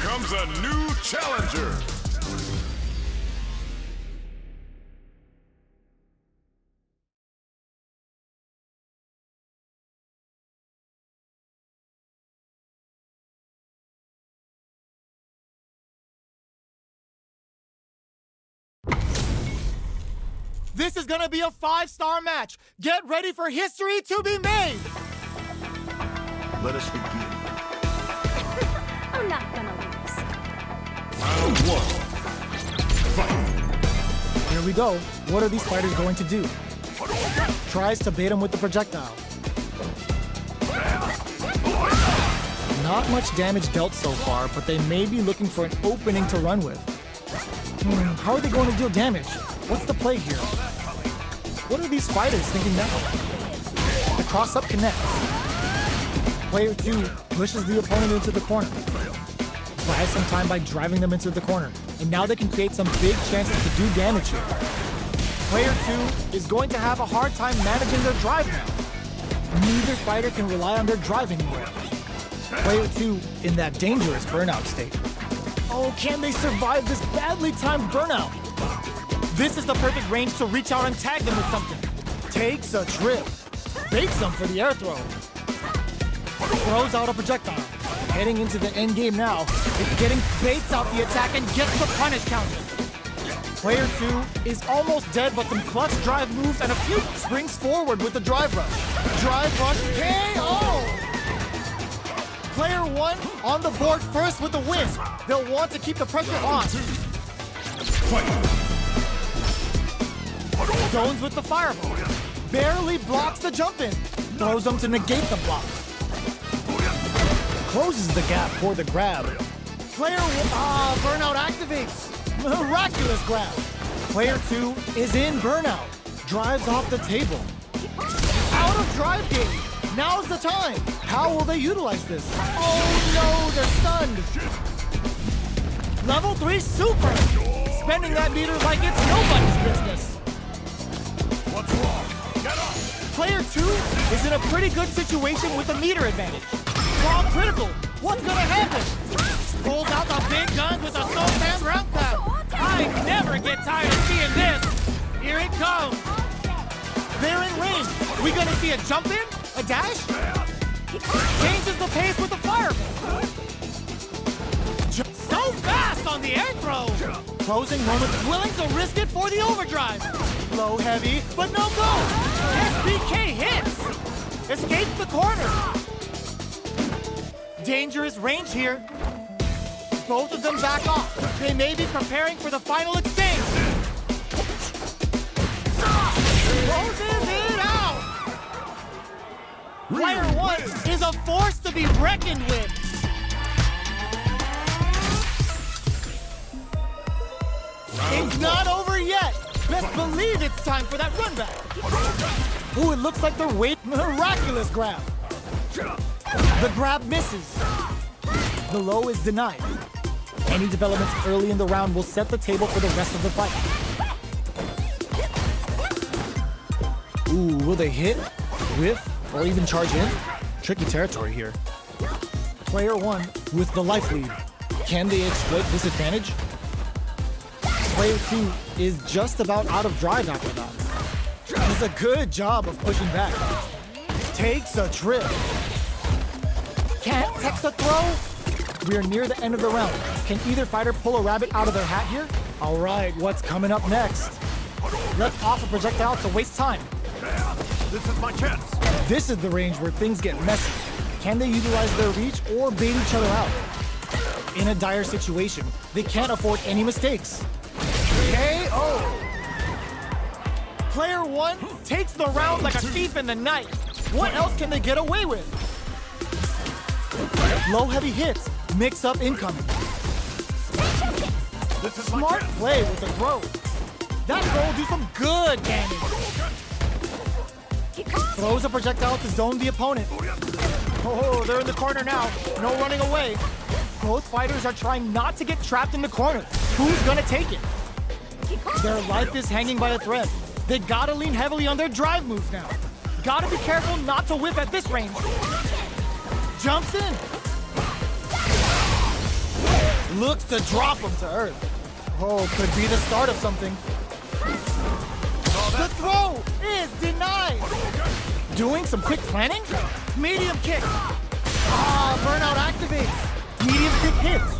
comes a new challenger. This is gonna be a 5-star match. Get ready for history to be made. Let us begin. I'm not gonna lose. Round 1. Fight. Here we go. What are these fighters going to do? Tries to bait him with the projectile. Not much damage dealt so far, but they may be looking for an opening to run with. How are they going to deal damage? What's the play here? What are these fighters thinking now? The cross-up connects. Player 2 pushes the opponent into the corner. Buys some time by driving them into the corner. And now they can create some big chances to do damage here. Player 2 is going to have a hard time managing their drive now. Neither fighter can rely on their drive anymore. Player 2 in that dangerous burnout state. Oh, can they survive this badly timed burnout? This is the perfect range to reach out and tag them with something. Takes a trip. Baits them for the air throw. Throws out a projectile. Heading into the end game now. It's getting baits out the attack and gets the punish counter. Player 2 is almost dead, but some clutch drive moves and a few springs forward with the drive rush. Drive rush KO! Player 1 on the board first with the win. They'll want to keep the pressure on. Fight. Zones with the fireball. Barely blocks the jump in. Throws them to negate the block. Closes the gap for the grab. Player 1, burnout activates. Miraculous grab. Player 2 is in burnout. Drives off the table. Out of drive game. Now's the time. How will they utilize this? Oh no, they're stunned. Level 3 super. Spending that meter like it's nobody's business. What's wrong? Get up! Player 2 is in a pretty good situation with a meter advantage. Wrong critical. What's gonna happen? Pulls out the big guns with a Sultan ground pound. I never get tired of seeing this. Here it comes. They're in range. We gonna see a jump in? A dash? Changes the pace with the fireball. So fast on the air throw. Closing moments, willing to risk it for the overdrive. Low heavy, but no go. SBK hits. Escapes the corner. Dangerous range here. Both of them back off. They may be preparing for the final exchange. Closes it out. Player 1 is a force to be reckoned with. It's not over yet. Best believe it's time for that run back. Ooh, it looks like they're waiting. Miraculous grab. The grab misses. The low is denied. Any developments early in the round will set the table for the rest of the fight. Ooh, will they hit, whiff, or even charge in? Tricky territory here. Player 1 with the life lead. Can they exploit this advantage? Player 2 is just about out of drive after that. Does a good job of pushing back. Takes a trip. Can't tech the throw. We are near the end of the round. Can either fighter pull a rabbit out of their hat here? All right, what's coming up next? Let's off a projectile to waste time. This is my chance. This is the range where things get messy. Can they utilize their reach or bait each other out? In a dire situation, they can't afford any mistakes. KO! Player 1 takes the round like a thief in the night. What else can they get away with? Low heavy hits, mix up incoming. This is Smart play with the throw. That throw will do some good damage. Throws a projectile to zone the opponent. Oh, they're in the corner now. No running away. Both fighters are trying not to get trapped in the corner. Who's gonna take it? Their life is hanging by a thread. They gotta lean heavily on their drive moves now. Gotta be careful not to whip at this range. Jumps in. looks to drop him to earth. Oh, could be the start of something. The throw is denied. Doing some quick planning? Medium kick. Burnout activates. Medium kick hits.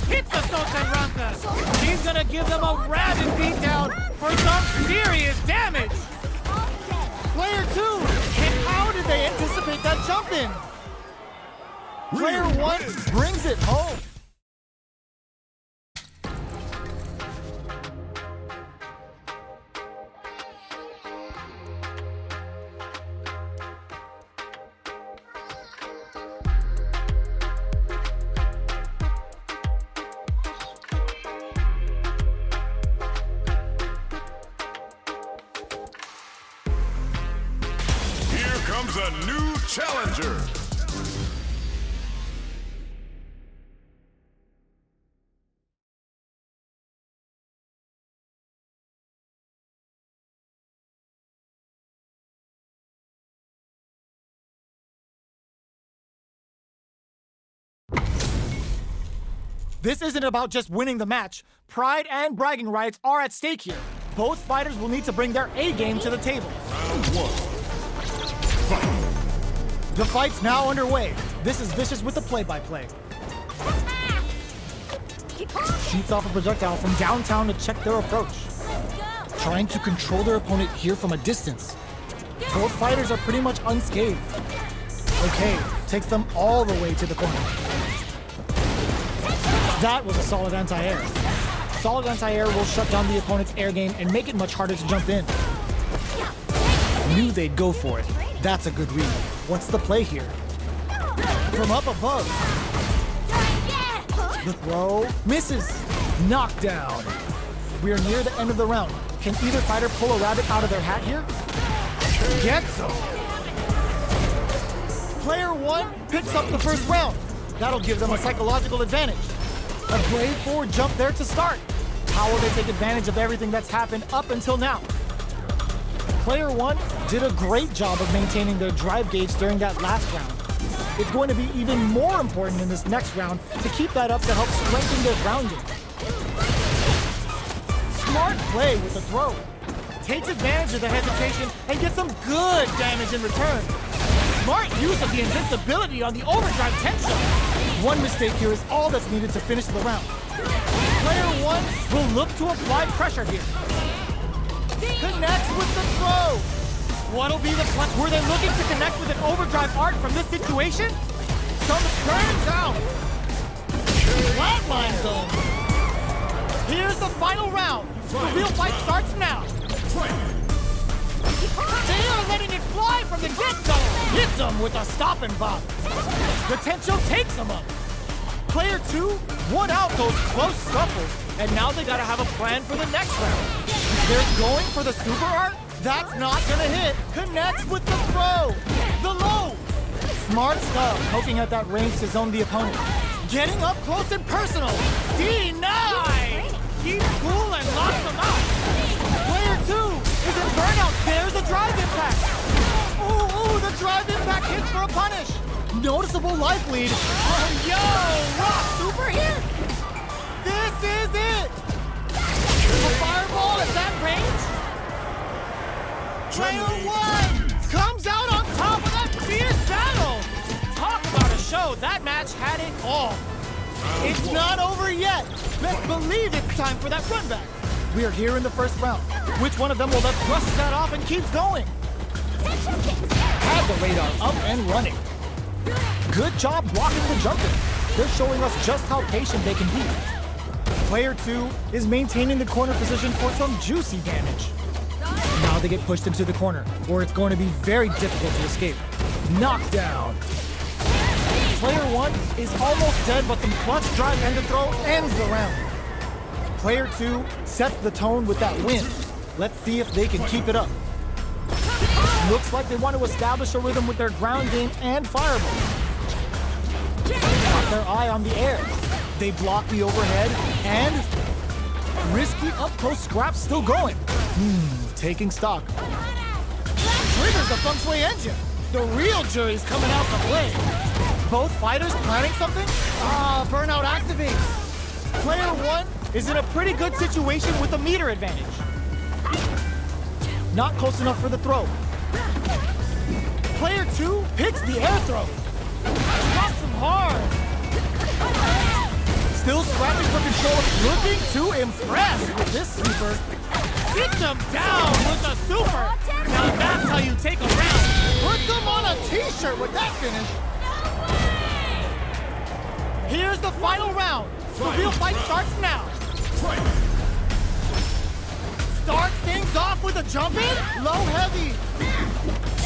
Hits the Sotenranka! He's gonna give them a rabid beatdown for some serious damage! Player 2! And how did they anticipate that jump in? Player 1 brings it home. Here comes a new challenger. This isn't about just winning the match. Pride and bragging rights are at stake here. Both fighters will need to bring their A game to the table. Round 1. Fight. The fight's now underway. This is Vicious with the play-by-play. Shoots off a projectile from downtown to check their approach. Trying to control their opponent here from a distance. Both fighters are pretty much unscathed. Okay, takes them all the way to the corner. That was a solid anti-air. Solid anti-air will shut down the opponent's air game and make it much harder to jump in. Knew they'd go for it. That's a good read. What's the play here? From up above. The throw misses. Knockdown. We are near the end of the round. Can either fighter pull a rabbit out of their hat here? Gets him. Player 1 picks up the first round. That'll give them a psychological advantage. A brave forward jump there to start. How will they take advantage of everything that's happened up until now? Player 1 did a great job of maintaining their drive gauge during that last round. It's going to be even more important in this next round to keep that up to help strengthen their grounding. Smart play with the throw. Takes advantage of the hesitation and gets some good damage in return. Smart use of the invincibility on the overdrive tension. One mistake here is all that's needed to finish the round. Player 1 will look to apply pressure here. Connects with the throw. What'll be the play? Were they looking to connect with an overdrive art from this situation? Some turns out. Flatline zone. Here's the final round. The real fight starts now. They are letting it fly from the get-go. Hits him with a stop and bop. Potential takes him up. Player 2 won out those close scuffles, and now they gotta have a plan for the next round. They're going for the super art? That's not gonna hit. Connects with the throw. The low. Smart stuff, poking at that range to zone the opponent. Getting up close and personal. Denied. Keeps cool and locks them out. Player 2 is in burnout. There's a drive impact. Ooh, the drive impact hits for a punish. Noticeable life lead. Oh, yo, rock super here. This is it. A fireball at that range. Player 1 comes out on top of that fierce battle. Talk about a show. That match had it all. It's not over yet. Best believe it's time for that run back. We are here in the first round. Which one of them will let brush that off and keeps going? Had the radar up and running. Good job blocking the jumping. They're showing us just how patient they can be. Player 2 is maintaining the corner position for some juicy damage. Now they get pushed into the corner, where it's going to be very difficult to escape. Knockdown. Player 1 is almost dead, but some clutch drive and the throw ends the round. Player 2 sets the tone with that win. Let's see if they can keep it up. Looks like they want to establish a rhythm with their ground game and fireball. Got their eye on the air. They block the overhead and risky up-close scraps still going. Taking stock. Triggers the feng shui engine. The real jury's coming out to play. Both fighters planning something? Burnout activates. Player 1 is in a pretty good situation with a meter advantage. Not close enough for the throw. Player 2 picks the air throw. Drops him hard. Still scrapping for control, looking to impress with this super. Gets him down with a super. Now that's how you take a round. Puts him on a t-shirt with that finish. Here's the final round. The real fight starts now. Starts things off with a jump in, low heavy.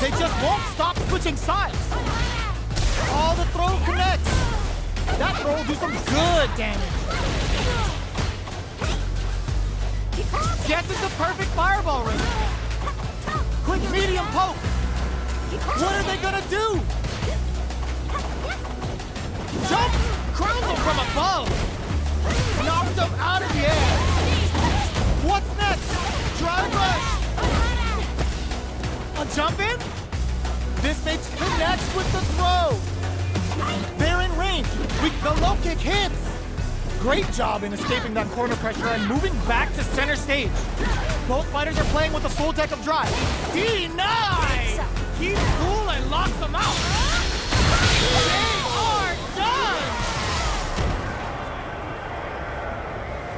They just won't stop switching sides. All the throw connects. That throw will do some good damage. Gets into perfect fireball range. Quick medium poke. What are they gonna do? Jump! Crowns him from above. Knocks him out of the air. What's next? Drive rush. A jump in? This makes connects with the throw. They're in range. The low kick hits. Great job in escaping that corner pressure and moving back to center stage. Both fighters are playing with a full deck of drive. Denied! Keeps cool and locks them out. They are done!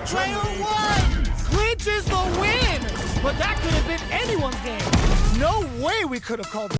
Player 1 clinches the win! But that could have been anyone's game. No way we could have called it.